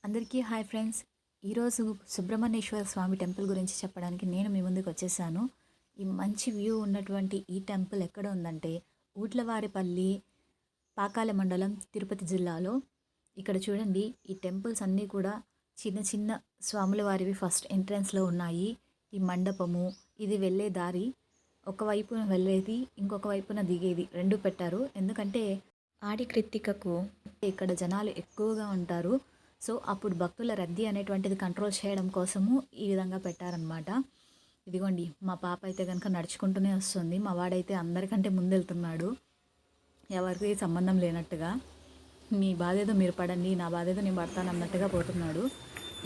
అందరికీ hi friends. ఈరోజు సుబ్రహ్మణ్యేశ్వర స్వామి temple గురించి చెప్పడానికి నేను మీ ముందుకు వచ్చేసాను. ఈ మంచి వ్యూ ఉన్నటువంటి ఈ టెంపుల్ ఎక్కడ ఉందంటే ఊట్లవారిపల్లి, పాకాల మండలం, తిరుపతి జిల్లాలో. ఇక్కడ చూడండి, ఈ టెంపుల్స్ అన్నీ కూడా చిన్న చిన్న స్వాముల వారివి ఫస్ట్ ఎంట్రన్స్లో ఉన్నాయి. ఈ మండపము, ఇది వెళ్ళే దారి, ఒకవైపున వెళ్ళేది ఇంకొక వైపున దిగేది రెండు పెట్టారు. ఎందుకంటే ఆడి కృత్తికకు ఇక్కడ జనాలు ఎక్కువగా ఉంటారు. సో అప్పుడు భక్తుల రద్దీ అనేటువంటిది కంట్రోల్ చేయడం కోసము ఈ విధంగా పెట్టారనమాట. ఇదిగోండి, మా పాప అయితే కనుక నడుచుకుంటూనే వస్తుంది. మా వాడైతే అందరికంటే ముందెళ్తున్నాడు, ఎవరికి సంబంధం లేనట్టుగా. మీ బాధేదో మీరు పడండి, నా బాధేదో నేను పడతాను అన్నట్టుగా పోతున్నాడు.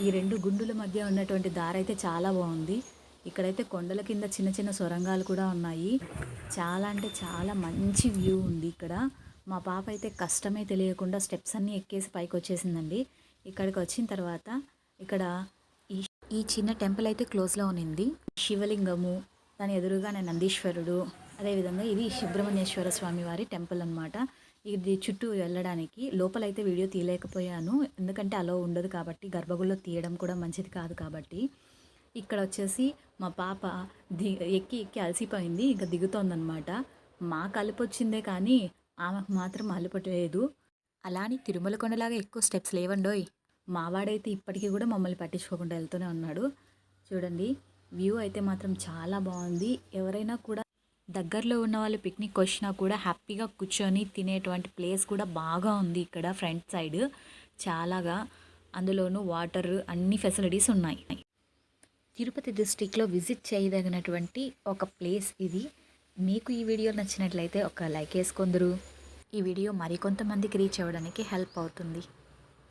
ఈ రెండు గుండుల మధ్య ఉన్నటువంటి దారి అయితే చాలా బాగుంది. ఇక్కడైతే కొండల కింద చిన్న చిన్న సొరంగాలు కూడా ఉన్నాయి. చాలా అంటే చాలా మంచి వ్యూ ఉంది ఇక్కడ. మా పాప అయితే కష్టమే తెలియకుండా స్టెప్స్ అన్నీ ఎక్కేసి పైకి వచ్చేసిందండి. ఇక్కడికి వచ్చిన తర్వాత ఇక్కడ ఈ ఈ చిన్న టెంపుల్ అయితే క్లోజ్లో ఉన్నింది. శివలింగము, దాని ఎదురుగానే నందీశ్వరుడు, అదేవిధంగా ఇది సుబ్రహ్మణ్యేశ్వర స్వామి వారి టెంపుల్ అనమాట. ఇది చుట్టూ వెళ్ళడానికి లోపలైతే వీడియో తీయలేకపోయాను, ఎందుకంటే అలో ఉండదు కాబట్టి, గర్భగుడిలో తీయడం కూడా మంచిది కాదు కాబట్టి. ఇక్కడ వచ్చేసి మా పాప ఎక్కి ఎక్కి అలసిపోయింది, ఇంకా దిగుతోందనమాట. మాకు అలుపు వచ్చిందే కానీ ఆమెకు మాత్రం అలుపలేదు. అలాని తిరుమల కొండలాగా ఎక్కువ స్టెప్స్ లేవండోయ్. మావాడైతే ఇప్పటికీ కూడా మమ్మల్ని పట్టించుకోకుండా వెళ్తూనే ఉన్నాడు. చూడండి, వ్యూ అయితే మాత్రం చాలా బాగుంది. ఎవరైనా కూడా దగ్గరలో ఉన్న వాళ్ళు పిక్నిక్ వచ్చినా కూడా హ్యాపీగా కూర్చొని తినేటువంటి ప్లేస్ కూడా బాగా ఉంది ఇక్కడ ఫ్రంట్ సైడ్ చాలాగా. అందులోనూ వాటర్, అన్ని ఫెసిలిటీస్ ఉన్నాయి. తిరుపతి డిస్టిక్లో విజిట్ చేయదగినటువంటి ఒక ప్లేస్ ఇది. మీకు ఈ వీడియో నచ్చినట్లయితే ఒక లైక్ వేసుకుందరు. ఈ వీడియో మరికొంతమందికి రీచ్ అవ్వడానికి హెల్ప్ అవుతుంది.